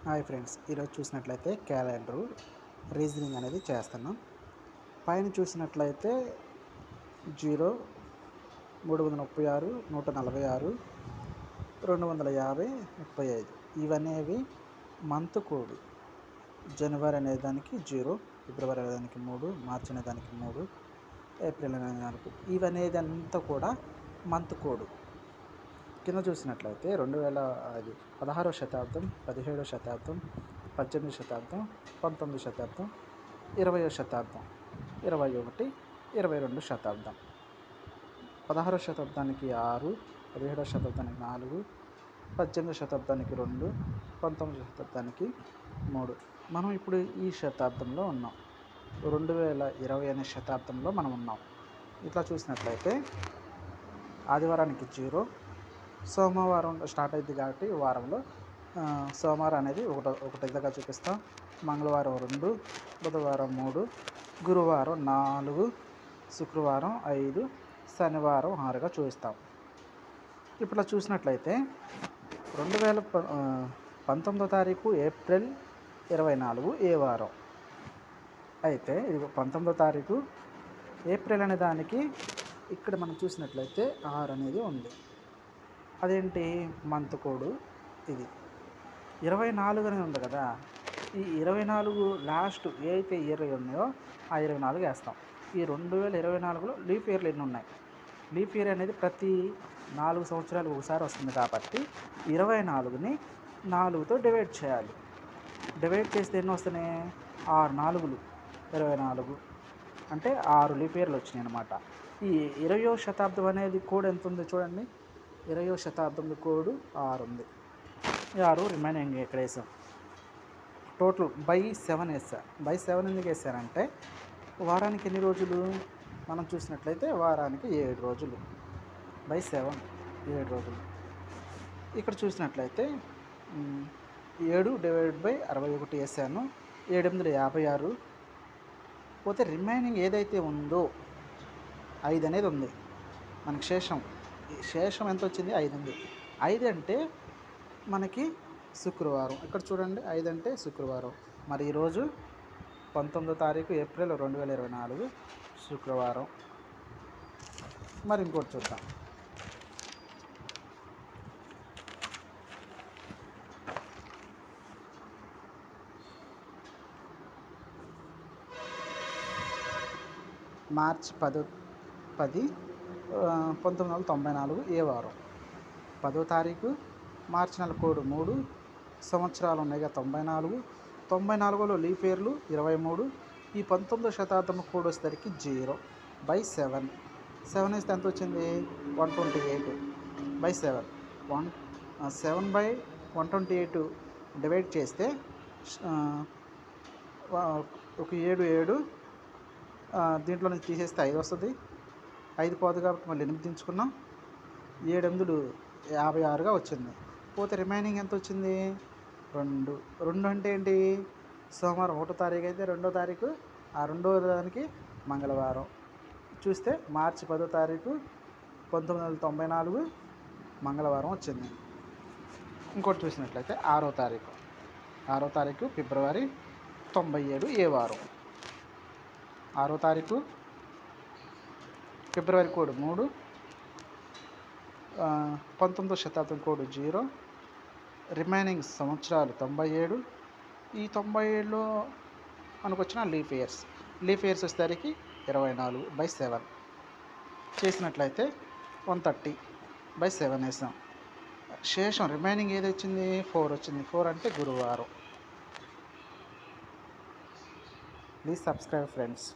Hi friends, ఈరోజు చూసినట్లయితే calendar reasoning అనేది చేస్తున్నాం. పైన చూసినట్లయితే 0, 336, 146, 250, 35 ఇవనేవి మంత్ కోడ్. జనవరి అనే దానికి 0, ఫిబ్రవరి అనే దానికి 3, మార్చి అనే దానికి 3, ఏప్రిల్ అనే దానికి ఇవనేది అంతా కూడా మంత్ కోడ్. కింద చూసినట్లయితే 16వ శతాబ్దం, 17వ శతాబ్దం, 18వ శతాబ్దం, 19వ శతాబ్దం, 20వ శతాబ్దం, 21, 22 శతాబ్దం. 16వ శతాబ్దానికి 6, 17వ శతాబ్దానికి 4, 18వ శతాబ్దానికి 2, 19వ శతాబ్దానికి 3. మనం ఇప్పుడు ఈ శతాబ్దంలో ఉన్నాం. 2020 అనే శతాబ్దంలో మనం ఉన్నాం. ఇట్లా చూసినట్లయితే ఆదివారానికి 0, సోమవారం స్టార్ట్ అయింది కాబట్టి వారంలో సోమవారం అనేది ఒకటిగా చూపిస్తాం, మంగళవారం 2, బుధవారం 3, గురువారం 4, శుక్రవారం 5, శనివారం 6గా చూపిస్తాం. ఇప్పుడు చూసినట్లయితే 2019వ తారీఖు ఏప్రిల్ 24 ఏ వారం అయితే ఇది 19వ తారీఖు ఏప్రిల్ అనే దానికి ఇక్కడ మనం చూసినట్లయితే 6 అనేది ఉంది. అదేంటి మంత్ కోడ్. ఇది 24 అనేది ఉంది కదా, ఈ 24 లాస్ట్ ఏ అయితే ఇయర్ ఉన్నాయో ఆ 24 వేస్తాం. ఈ 2024లో లీప్ ఇయర్లు ఎన్ని ఉన్నాయి? లీప్ ఇయర్ అనేది ప్రతి 4 సంవత్సరాలకు ఒకసారి వస్తుంది కాబట్టి 24ని 4తో డివైడ్ చేయాలి. డివైడ్ చేస్తే ఎన్ని వస్తున్నాయి? 6 4లు 24, అంటే 6 లీప్ ఇయర్లు వచ్చినాయి అన్నమాట. ఈ 20వ శతాబ్దం అనేది కోడ్ ఎంత ఉంది చూడండి. 20వ శతాబ్దం కోడ్ 6 ఉంది. 6 రిమైనింగ్ ఎక్కడ వేసాం? టోటల్ బై 7 వేసాను. బై 7 ఎందుకు వేసానంటే వారానికి ఎన్ని రోజులు మనం చూసినట్లయితే వారానికి 7 రోజులు. బై 7 7 రోజులు. ఇక్కడ చూసినట్లయితే 7 డివైడెడ్ బై 61 వేసాను. 7 8 56. పోతే రిమైనింగ్ ఏదైతే ఉందో 5 అనేది ఉంది మనకి. శేషం ఎంత వచ్చింది? 5 ఉంది. 5 అంటే మనకి శుక్రవారం. ఇక్కడ చూడండి, 5 అంటే శుక్రవారం. మరి ఈరోజు 19వ తారీఖు ఏప్రిల్ 2024 శుక్రవారం. మరి ఇంకోటి చూద్దాం. మార్చి 10, 1994 ఏ వారం? 10వ తారీఖు మార్చి నెల కోడ్ 3. సంవత్సరాలు ఉన్నాయిగా 94. 94లో లీప్ ఇయర్లు 23. ఈ 19వ శతాబ్దం కోడ్ వచ్చేసరికి 0 బై 7. 7 వేస్తే ఎంత వచ్చింది? 128 బై 7. 7 బై 128 డివైడ్ చేస్తే ఒక 7 దీంట్లో నుంచి తీసేస్తే 5 వస్తుంది. 5 పోదు కాబట్టి మళ్ళీ 8 దించుకున్నాం. 7 8 56గా వచ్చింది. పోతే రిమైనింగ్ ఎంత వచ్చింది? 2 అంటే ఏంటి? సోమవారం 1వ తారీఖు అయితే 2వ తారీఖు, ఆ 2వ దానికి మంగళవారం. చూస్తే మార్చి 10వ తారీఖు 1994 మంగళవారం వచ్చింది. ఇంకోటి చూసినట్లయితే 6వ తారీఖు ఫిబ్రవరి 97 ఏ వారం? 6వ తారీఖు ఫిబ్రవరి కోడ్ 3. 19వ శతాబ్దం కోడ్ 0. రిమైనింగ్ సంవత్సరాలు 97. ఈ 97లో మనకు వచ్చిన లీప్ ఇయర్స్ వచ్చేసరికి 24 బై 7 చేసినట్లయితే 130 బై 7 వేసాం. శేషం రిమైనింగ్ ఏది వచ్చింది? 4 వచ్చింది. 4 అంటే గురువారం. Please subscribe friends.